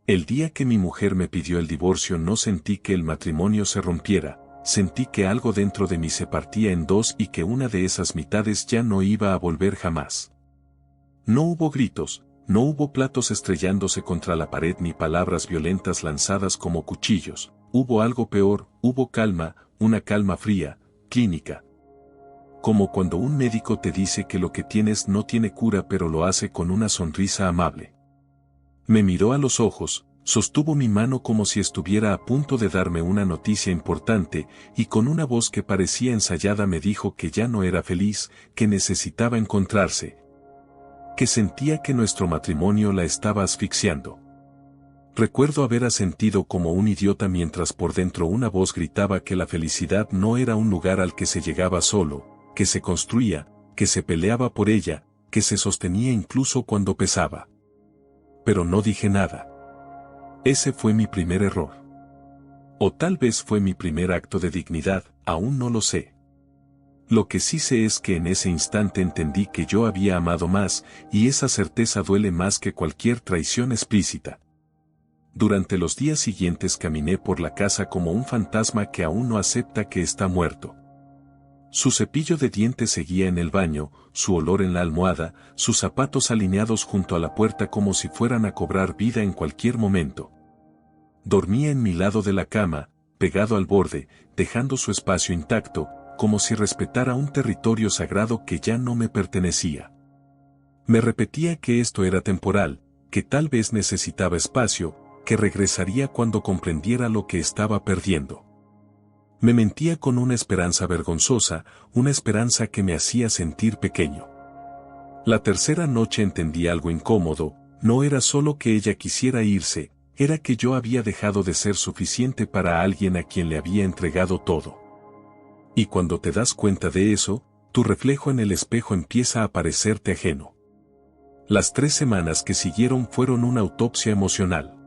El día que mi mujer me pidió el divorcio no sentí que el matrimonio se rompiera, sentí que algo dentro de mí se partía en dos y que una de esas mitades ya no iba a volver jamás. No hubo gritos, no hubo platos estrellándose contra la pared ni palabras violentas lanzadas como cuchillos, hubo algo peor, hubo calma, una calma fría, clínica. Como cuando un médico te dice que lo que tienes no tiene cura pero lo hace con una sonrisa amable. Me miró a los ojos, sostuvo mi mano como si estuviera a punto de darme una noticia importante, y con una voz que parecía ensayada me dijo que ya no era feliz, que necesitaba encontrarse, que sentía que nuestro matrimonio la estaba asfixiando. Recuerdo haber asentido como un idiota mientras por dentro una voz gritaba que la felicidad no era un lugar al que se llegaba solo, que se construía, que se peleaba por ella, que se sostenía incluso cuando pesaba. Pero no dije nada. Ese fue mi primer error. O tal vez fue mi primer acto de dignidad, aún no lo sé. Lo que sí sé es que en ese instante entendí que yo había amado más, y esa certeza duele más que cualquier traición explícita. Durante los días siguientes caminé por la casa como un fantasma que aún no acepta que está muerto. Su cepillo de dientes seguía en el baño, su olor en la almohada, sus zapatos alineados junto a la puerta como si fueran a cobrar vida en cualquier momento. Dormía en mi lado de la cama, pegado al borde, dejando su espacio intacto, como si respetara un territorio sagrado que ya no me pertenecía. Me repetía que esto era temporal, que tal vez necesitaba espacio, que regresaría cuando comprendiera lo que estaba perdiendo. Me mentía con una esperanza vergonzosa, una esperanza que me hacía sentir pequeño. La tercera noche entendí algo incómodo, no era solo que ella quisiera irse, era que yo había dejado de ser suficiente para alguien a quien le había entregado todo. Y cuando te das cuenta de eso, tu reflejo en el espejo empieza a parecerte ajeno. Las 3 semanas que siguieron fueron una autopsia emocional.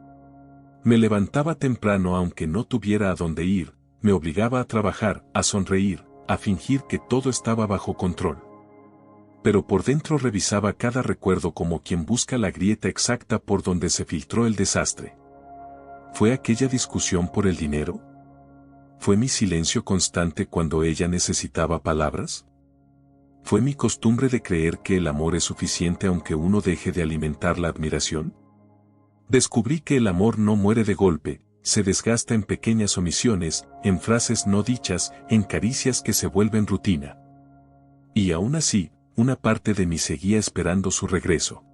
Me levantaba temprano aunque no tuviera a dónde ir, me obligaba a trabajar, a sonreír, a fingir que todo estaba bajo control. Pero por dentro revisaba cada recuerdo como quien busca la grieta exacta por donde se filtró el desastre. ¿Fue aquella discusión por el dinero? ¿Fue mi silencio constante cuando ella necesitaba palabras? ¿Fue mi costumbre de creer que el amor es suficiente aunque uno deje de alimentar la admiración? Descubrí que el amor no muere de golpe, se desgasta en pequeñas omisiones, en frases no dichas, en caricias que se vuelven rutina. Y aún así, una parte de mí seguía esperando su regreso.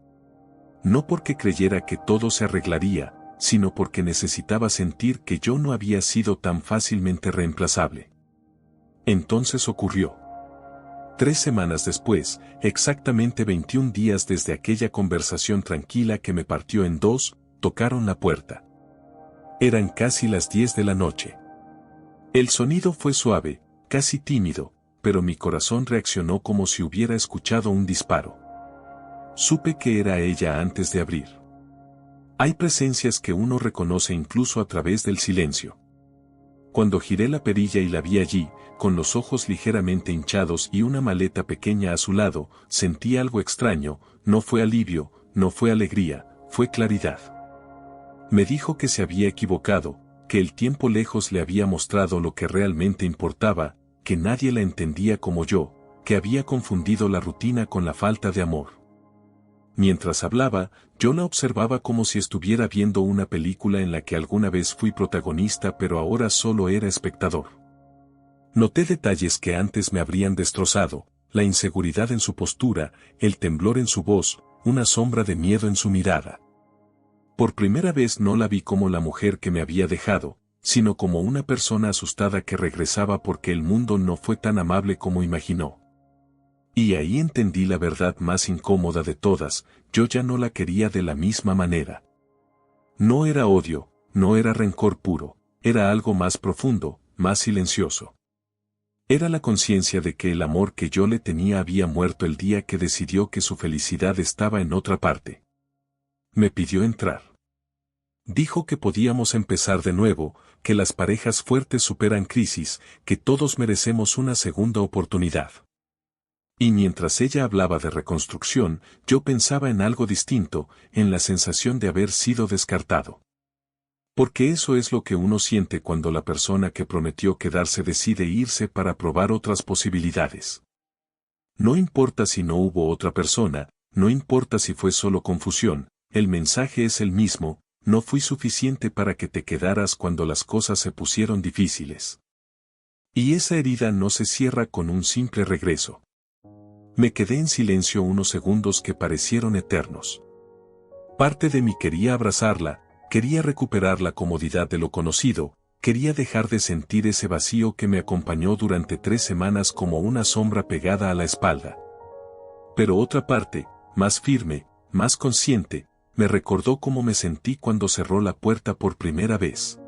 No porque creyera que todo se arreglaría, sino porque necesitaba sentir que yo no había sido tan fácilmente reemplazable. Entonces ocurrió. 3 semanas después, exactamente 21 días desde aquella conversación tranquila que me partió en dos, tocaron la puerta. Eran casi las 10 de la noche. El sonido fue suave, casi tímido, pero mi corazón reaccionó como si hubiera escuchado un disparo. Supe que era ella antes de abrir. Hay presencias que uno reconoce incluso a través del silencio. Cuando giré la perilla y la vi allí, con los ojos ligeramente hinchados y una maleta pequeña a su lado, sentí algo extraño, no fue alivio, no fue alegría, fue claridad. Me dijo que se había equivocado, que el tiempo lejos le había mostrado lo que realmente importaba, que nadie la entendía como yo, que había confundido la rutina con la falta de amor. Mientras hablaba, yo la observaba como si estuviera viendo una película en la que alguna vez fui protagonista pero ahora solo era espectador. Noté detalles que antes me habrían destrozado, la inseguridad en su postura, el temblor en su voz, una sombra de miedo en su mirada. Por primera vez no la vi como la mujer que me había dejado, sino como una persona asustada que regresaba porque el mundo no fue tan amable como imaginó. Y ahí entendí la verdad más incómoda de todas, yo ya no la quería de la misma manera. No era odio, no era rencor puro, era algo más profundo, más silencioso. Era la conciencia de que el amor que yo le tenía había muerto el día que decidió que su felicidad estaba en otra parte. Me pidió entrar. Dijo que podíamos empezar de nuevo, que las parejas fuertes superan crisis, que todos merecemos una segunda oportunidad. Y mientras ella hablaba de reconstrucción, yo pensaba en algo distinto, en la sensación de haber sido descartado. Porque eso es lo que uno siente cuando la persona que prometió quedarse decide irse para probar otras posibilidades. No importa si no hubo otra persona, no importa si fue solo confusión, el mensaje es el mismo: no fui suficiente para que te quedaras cuando las cosas se pusieron difíciles. Y esa herida no se cierra con un simple regreso. Me quedé en silencio unos segundos que parecieron eternos. Parte de mí quería abrazarla, quería recuperar la comodidad de lo conocido, quería dejar de sentir ese vacío que me acompañó durante 3 semanas como una sombra pegada a la espalda. Pero otra parte, más firme, más consciente, me recordó cómo me sentí cuando cerró la puerta por primera vez.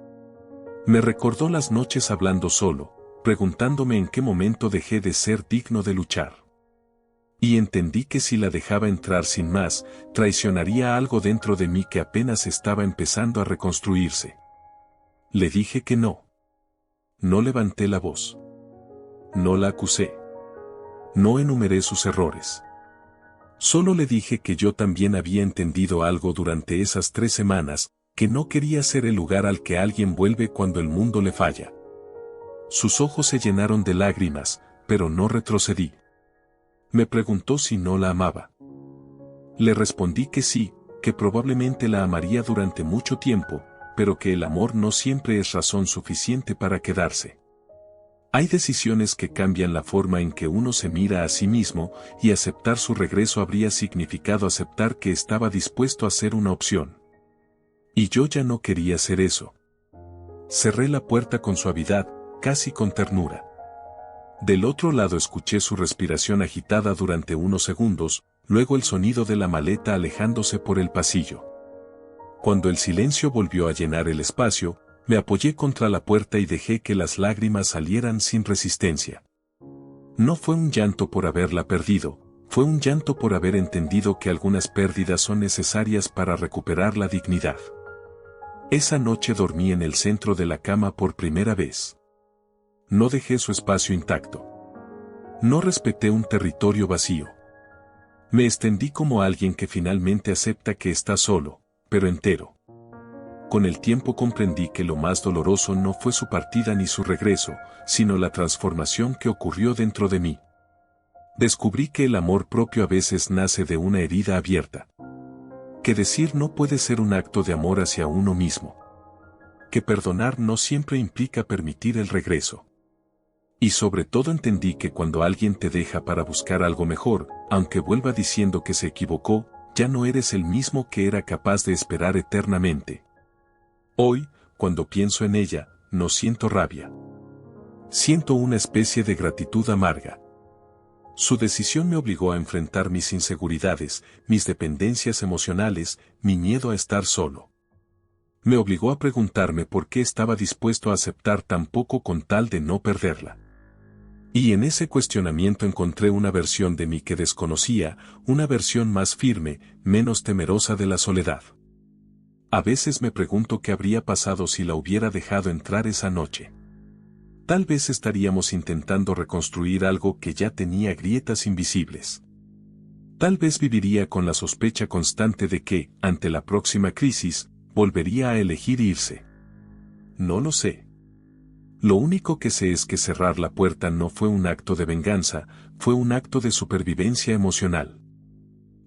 Me recordó las noches hablando solo, preguntándome en qué momento dejé de ser digno de luchar. Y entendí que si la dejaba entrar sin más, traicionaría algo dentro de mí que apenas estaba empezando a reconstruirse. Le dije que no. No levanté la voz. No la acusé. No enumeré sus errores. Solo le dije que yo también había entendido algo durante esas 3 semanas, que no quería ser el lugar al que alguien vuelve cuando el mundo le falla. Sus ojos se llenaron de lágrimas, pero no retrocedí. Me preguntó si no la amaba. Le respondí que sí, que probablemente la amaría durante mucho tiempo, pero que el amor no siempre es razón suficiente para quedarse. Hay decisiones que cambian la forma en que uno se mira a sí mismo, y aceptar su regreso habría significado aceptar que estaba dispuesto a ser una opción. Y yo ya no quería hacer eso. Cerré la puerta con suavidad, casi con ternura. Del otro lado escuché su respiración agitada durante unos segundos, luego el sonido de la maleta alejándose por el pasillo. Cuando el silencio volvió a llenar el espacio, me apoyé contra la puerta y dejé que las lágrimas salieran sin resistencia. No fue un llanto por haberla perdido, fue un llanto por haber entendido que algunas pérdidas son necesarias para recuperar la dignidad. Esa noche dormí en el centro de la cama por primera vez. No dejé su espacio intacto. No respeté un territorio vacío. Me extendí como alguien que finalmente acepta que está solo, pero entero. Con el tiempo comprendí que lo más doloroso no fue su partida ni su regreso, sino la transformación que ocurrió dentro de mí. Descubrí que el amor propio a veces nace de una herida abierta. Que decir no puede ser un acto de amor hacia uno mismo. Que perdonar no siempre implica permitir el regreso. Y sobre todo entendí que cuando alguien te deja para buscar algo mejor, aunque vuelva diciendo que se equivocó, ya no eres el mismo que era capaz de esperar eternamente. Hoy, cuando pienso en ella, no siento rabia. Siento una especie de gratitud amarga. Su decisión me obligó a enfrentar mis inseguridades, mis dependencias emocionales, mi miedo a estar solo. Me obligó a preguntarme por qué estaba dispuesto a aceptar tan poco con tal de no perderla. Y en ese cuestionamiento encontré una versión de mí que desconocía, una versión más firme, menos temerosa de la soledad. A veces me pregunto qué habría pasado si la hubiera dejado entrar esa noche. Tal vez estaríamos intentando reconstruir algo que ya tenía grietas invisibles. Tal vez viviría con la sospecha constante de que, ante la próxima crisis, volvería a elegir irse. No lo sé. Lo único que sé es que cerrar la puerta no fue un acto de venganza, fue un acto de supervivencia emocional.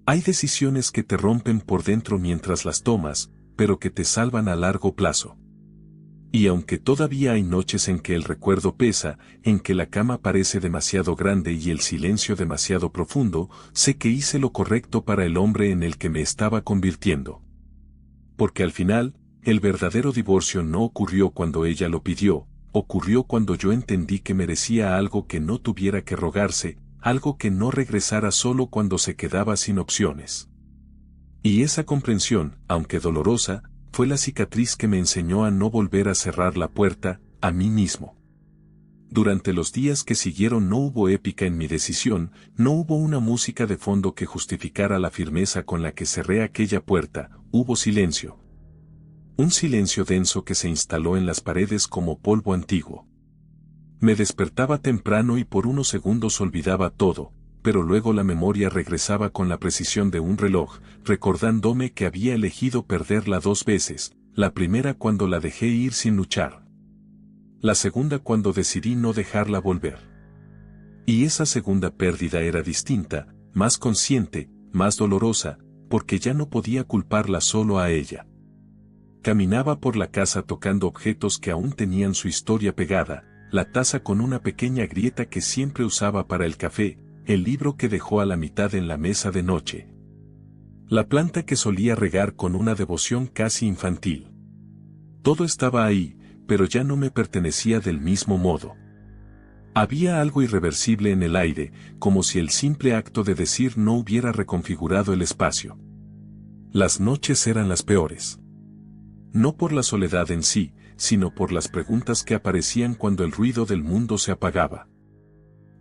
Hay decisiones que te rompen por dentro mientras las tomas, pero que te salvan a largo plazo. Y aunque todavía hay noches en que el recuerdo pesa, en que la cama parece demasiado grande y el silencio demasiado profundo, sé que hice lo correcto para el hombre en el que me estaba convirtiendo. Porque al final, el verdadero divorcio no ocurrió cuando ella lo pidió, ocurrió cuando yo entendí que merecía algo que no tuviera que rogarse, algo que no regresara solo cuando se quedaba sin opciones. Y esa comprensión, aunque dolorosa, fue la cicatriz que me enseñó a no volver a cerrar la puerta, a mí mismo. Durante los días que siguieron no hubo épica en mi decisión, no hubo una música de fondo que justificara la firmeza con la que cerré aquella puerta, hubo silencio. Un silencio denso que se instaló en las paredes como polvo antiguo. Me despertaba temprano y por unos segundos olvidaba todo, pero luego la memoria regresaba con la precisión de un reloj, recordándome que había elegido perderla 2 veces, la primera cuando la dejé ir sin luchar. La segunda cuando decidí no dejarla volver. Y esa segunda pérdida era distinta, más consciente, más dolorosa, porque ya no podía culparla solo a ella. Caminaba por la casa tocando objetos que aún tenían su historia pegada, la taza con una pequeña grieta que siempre usaba para el café, el libro que dejó a la mitad en la mesa de noche. La planta que solía regar con una devoción casi infantil. Todo estaba ahí, pero ya no me pertenecía del mismo modo. Había algo irreversible en el aire, como si el simple acto de decir no hubiera reconfigurado el espacio. Las noches eran las peores. No por la soledad en sí, sino por las preguntas que aparecían cuando el ruido del mundo se apagaba.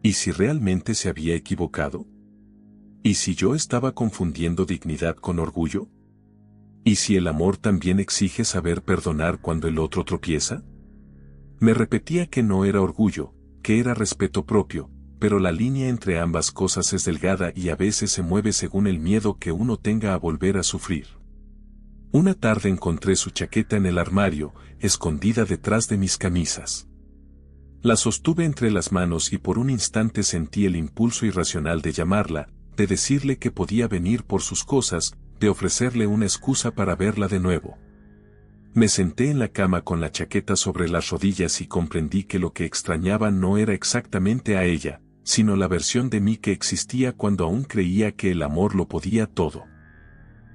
¿Y si realmente se había equivocado? ¿Y si yo estaba confundiendo dignidad con orgullo? ¿Y si el amor también exige saber perdonar cuando el otro tropieza? Me repetía que no era orgullo, que era respeto propio, pero la línea entre ambas cosas es delgada y a veces se mueve según el miedo que uno tenga a volver a sufrir. Una tarde encontré su chaqueta en el armario, escondida detrás de mis camisas. La sostuve entre las manos y por un instante sentí el impulso irracional de llamarla, de decirle que podía venir por sus cosas, de ofrecerle una excusa para verla de nuevo. Me senté en la cama con la chaqueta sobre las rodillas y comprendí que lo que extrañaba no era exactamente a ella, sino la versión de mí que existía cuando aún creía que el amor lo podía todo.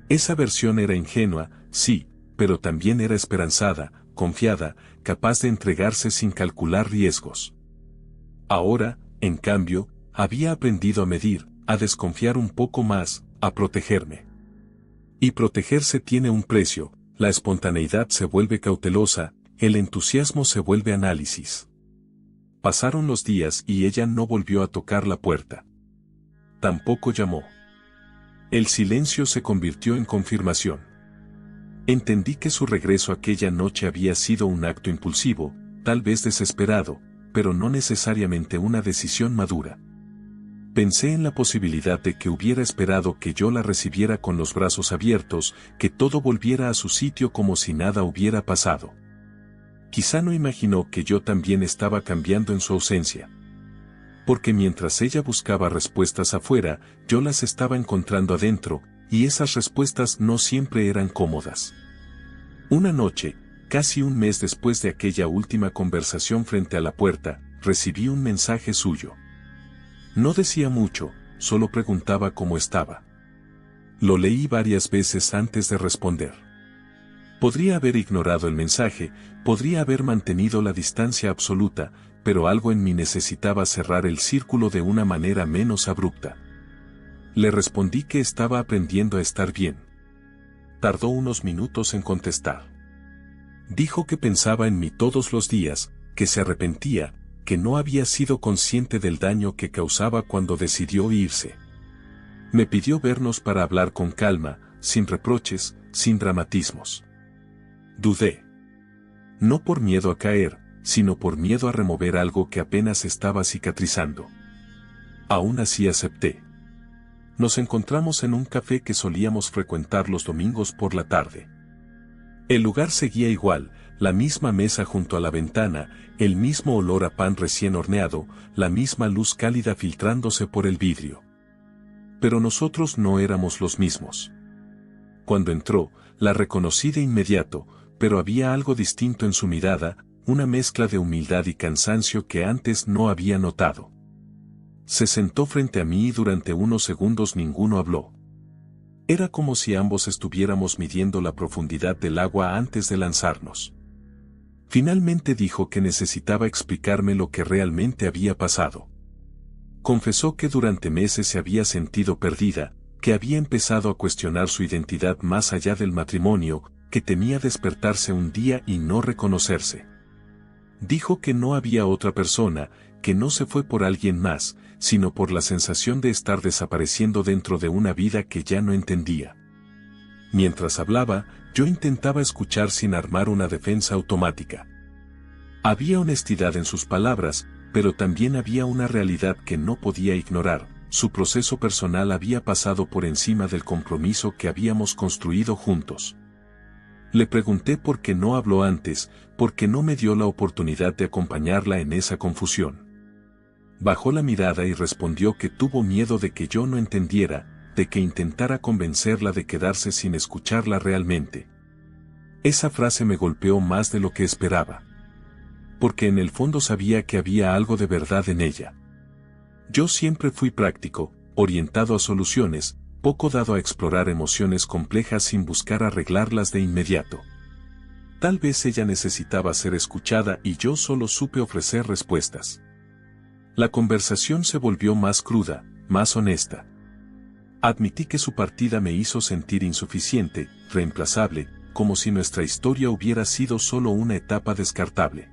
Esa versión era ingenua, sí, pero también era esperanzada, confiada, capaz de entregarse sin calcular riesgos. Ahora, en cambio, había aprendido a medir, a desconfiar un poco más, a protegerme. Y protegerse tiene un precio, la espontaneidad se vuelve cautelosa, el entusiasmo se vuelve análisis. Pasaron los días y ella no volvió a tocar la puerta. Tampoco llamó. El silencio se convirtió en confirmación. Entendí que su regreso aquella noche había sido un acto impulsivo, tal vez desesperado, pero no necesariamente una decisión madura. Pensé en la posibilidad de que hubiera esperado que yo la recibiera con los brazos abiertos, que todo volviera a su sitio como si nada hubiera pasado. Quizá no imaginó que yo también estaba cambiando en su ausencia. Porque mientras ella buscaba respuestas afuera, yo las estaba encontrando adentro, y esas respuestas no siempre eran cómodas. Una noche, casi un mes después de aquella última conversación frente a la puerta, recibí un mensaje suyo. No decía mucho, solo preguntaba cómo estaba. Lo leí varias veces antes de responder. Podría haber ignorado el mensaje, podría haber mantenido la distancia absoluta, pero algo en mí necesitaba cerrar el círculo de una manera menos abrupta. Le respondí que estaba aprendiendo a estar bien. Tardó unos minutos en contestar. Dijo que pensaba en mí todos los días, que se arrepentía, que no había sido consciente del daño que causaba cuando decidió irse. Me pidió vernos para hablar con calma, sin reproches, sin dramatismos. Dudé. No por miedo a caer, sino por miedo a remover algo que apenas estaba cicatrizando. Aún así acepté. Nos encontramos en un café que solíamos frecuentar los domingos por la tarde. El lugar seguía igual, la misma mesa junto a la ventana, el mismo olor a pan recién horneado, la misma luz cálida filtrándose por el vidrio. Pero nosotros no éramos los mismos. Cuando entró, la reconocí de inmediato, pero había algo distinto en su mirada, una mezcla de humildad y cansancio que antes no había notado. Se sentó frente a mí y durante unos segundos ninguno habló. Era como si ambos estuviéramos midiendo la profundidad del agua antes de lanzarnos. Finalmente dijo que necesitaba explicarme lo que realmente había pasado. Confesó que durante meses se había sentido perdida, que había empezado a cuestionar su identidad más allá del matrimonio, que temía despertarse un día y no reconocerse. Dijo que no había otra persona, que no se fue por alguien más, sino por la sensación de estar desapareciendo dentro de una vida que ya no entendía. Mientras hablaba, yo intentaba escuchar sin armar una defensa automática. Había honestidad en sus palabras, pero también había una realidad que no podía ignorar. Su proceso personal había pasado por encima del compromiso que habíamos construido juntos. Le pregunté por qué no habló antes, por qué no me dio la oportunidad de acompañarla en esa confusión. Bajó la mirada y respondió que tuvo miedo de que yo no entendiera, de que intentara convencerla de quedarse sin escucharla realmente. Esa frase me golpeó más de lo que esperaba. Porque en el fondo sabía que había algo de verdad en ella. Yo siempre fui práctico, orientado a soluciones, poco dado a explorar emociones complejas sin buscar arreglarlas de inmediato. Tal vez ella necesitaba ser escuchada y yo solo supe ofrecer respuestas. La conversación se volvió más cruda, más honesta. Admití que su partida me hizo sentir insuficiente, reemplazable, como si nuestra historia hubiera sido solo una etapa descartable.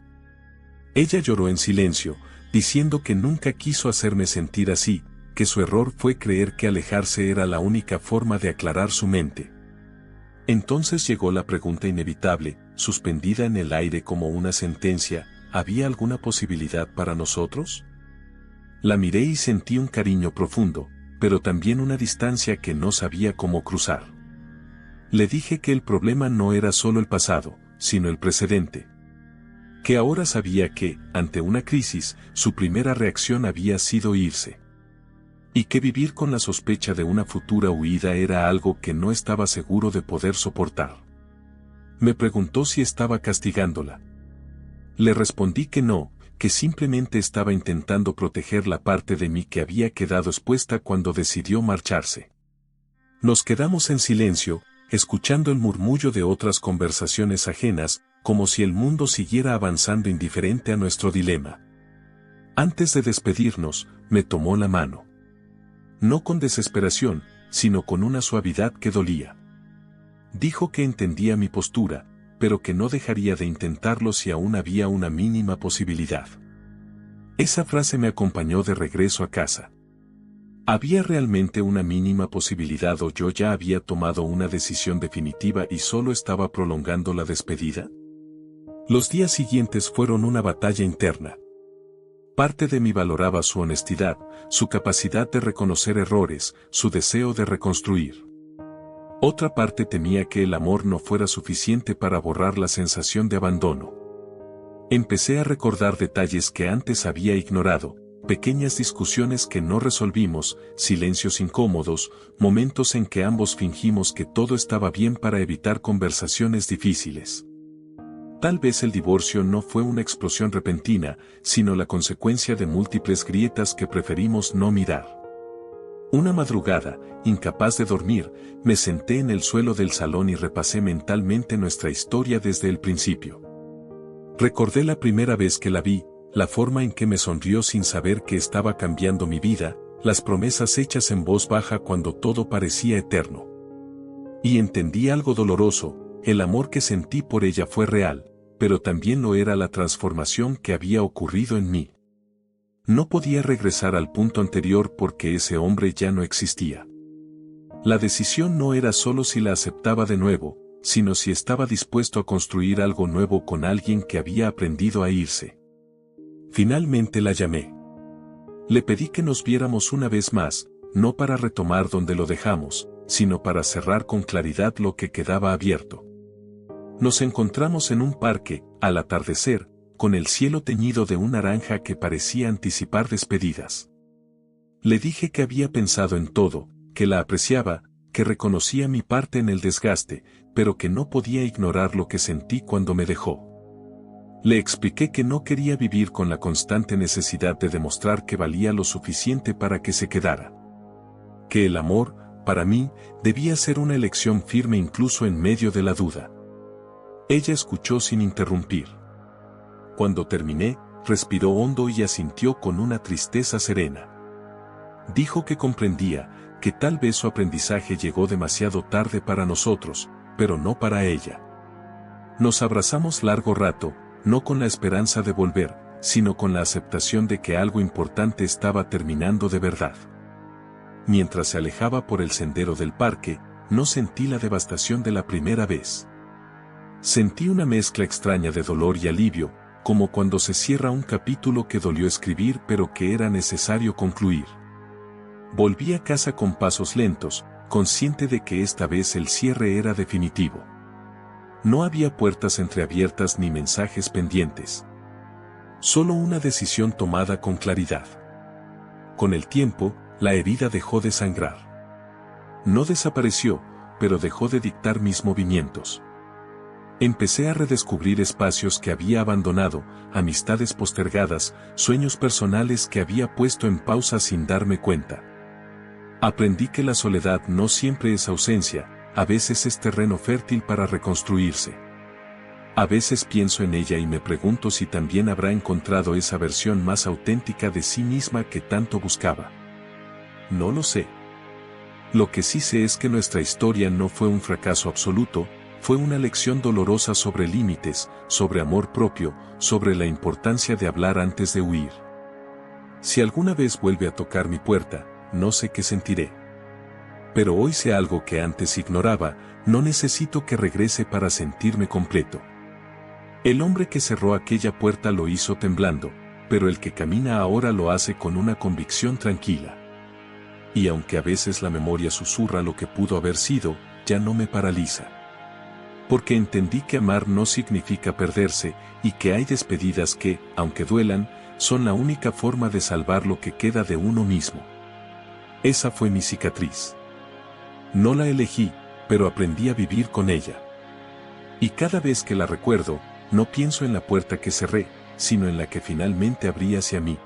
Ella lloró en silencio, diciendo que nunca quiso hacerme sentir así, que su error fue creer que alejarse era la única forma de aclarar su mente. Entonces llegó la pregunta inevitable, suspendida en el aire como una sentencia: ¿había alguna posibilidad para nosotros? La miré y sentí un cariño profundo, pero también una distancia que no sabía cómo cruzar. Le dije que el problema no era solo el pasado, sino el precedente. Que ahora sabía que, ante una crisis, su primera reacción había sido irse. Y que vivir con la sospecha de una futura huida era algo que no estaba seguro de poder soportar. Me preguntó si estaba castigándola. Le respondí que no, que simplemente estaba intentando proteger la parte de mí que había quedado expuesta cuando decidió marcharse. Nos quedamos en silencio, escuchando el murmullo de otras conversaciones ajenas, como si el mundo siguiera avanzando indiferente a nuestro dilema. Antes de despedirnos, me tomó la mano. No con desesperación, sino con una suavidad que dolía. Dijo que entendía mi postura, pero que no dejaría de intentarlo si aún había una mínima posibilidad. Esa frase me acompañó de regreso a casa. ¿Había realmente una mínima posibilidad o yo ya había tomado una decisión definitiva y solo estaba prolongando la despedida? Los días siguientes fueron una batalla interna. Parte de mí valoraba su honestidad, su capacidad de reconocer errores, su deseo de reconstruir. Otra parte temía que el amor no fuera suficiente para borrar la sensación de abandono. Empecé a recordar detalles que antes había ignorado, pequeñas discusiones que no resolvimos, silencios incómodos, momentos en que ambos fingimos que todo estaba bien para evitar conversaciones difíciles. Tal vez el divorcio no fue una explosión repentina, sino la consecuencia de múltiples grietas que preferimos no mirar. Una madrugada, incapaz de dormir, me senté en el suelo del salón y repasé mentalmente nuestra historia desde el principio. Recordé la primera vez que la vi, la forma en que me sonrió sin saber que estaba cambiando mi vida, las promesas hechas en voz baja cuando todo parecía eterno. Y entendí algo doloroso: el amor que sentí por ella fue real, pero también lo era la transformación que había ocurrido en mí. No podía regresar al punto anterior porque ese hombre ya no existía. La decisión no era solo si la aceptaba de nuevo, sino si estaba dispuesto a construir algo nuevo con alguien que había aprendido a irse. Finalmente la llamé. Le pedí que nos viéramos una vez más, no para retomar donde lo dejamos, sino para cerrar con claridad lo que quedaba abierto. Nos encontramos en un parque, al atardecer, con el cielo teñido de un naranja que parecía anticipar despedidas. Le dije que había pensado en todo, que la apreciaba, que reconocía mi parte en el desgaste, pero que no podía ignorar lo que sentí cuando me dejó. Le expliqué que no quería vivir con la constante necesidad de demostrar que valía lo suficiente para que se quedara. Que el amor, para mí, debía ser una elección firme incluso en medio de la duda. Ella escuchó sin interrumpir. Cuando terminé, respiró hondo y asintió con una tristeza serena. Dijo que comprendía, que tal vez su aprendizaje llegó demasiado tarde para nosotros, pero no para ella. Nos abrazamos largo rato, no con la esperanza de volver, sino con la aceptación de que algo importante estaba terminando de verdad. Mientras se alejaba por el sendero del parque, no sentí la devastación de la primera vez. Sentí una mezcla extraña de dolor y alivio, como cuando se cierra un capítulo que dolió escribir pero que era necesario concluir. Volví a casa con pasos lentos, consciente de que esta vez el cierre era definitivo. No había puertas entreabiertas ni mensajes pendientes. Solo una decisión tomada con claridad. Con el tiempo, la herida dejó de sangrar. No desapareció, pero dejó de dictar mis movimientos. Empecé a redescubrir espacios que había abandonado, amistades postergadas, sueños personales que había puesto en pausa sin darme cuenta. Aprendí que la soledad no siempre es ausencia, a veces es terreno fértil para reconstruirse. A veces pienso en ella y me pregunto si también habrá encontrado esa versión más auténtica de sí misma que tanto buscaba. No lo sé. Lo que sí sé es que nuestra historia no fue un fracaso absoluto, fue una lección dolorosa sobre límites, sobre amor propio, sobre la importancia de hablar antes de huir. Si alguna vez vuelve a tocar mi puerta, no sé qué sentiré. Pero hoy sé algo que antes ignoraba, no necesito que regrese para sentirme completo. El hombre que cerró aquella puerta lo hizo temblando, pero el que camina ahora lo hace con una convicción tranquila. Y aunque a veces la memoria susurra lo que pudo haber sido, ya no me paraliza. Porque entendí que amar no significa perderse, y que hay despedidas que, aunque duelan, son la única forma de salvar lo que queda de uno mismo. Esa fue mi cicatriz. No la elegí, pero aprendí a vivir con ella. Y cada vez que la recuerdo, no pienso en la puerta que cerré, sino en la que finalmente abrí hacia mí.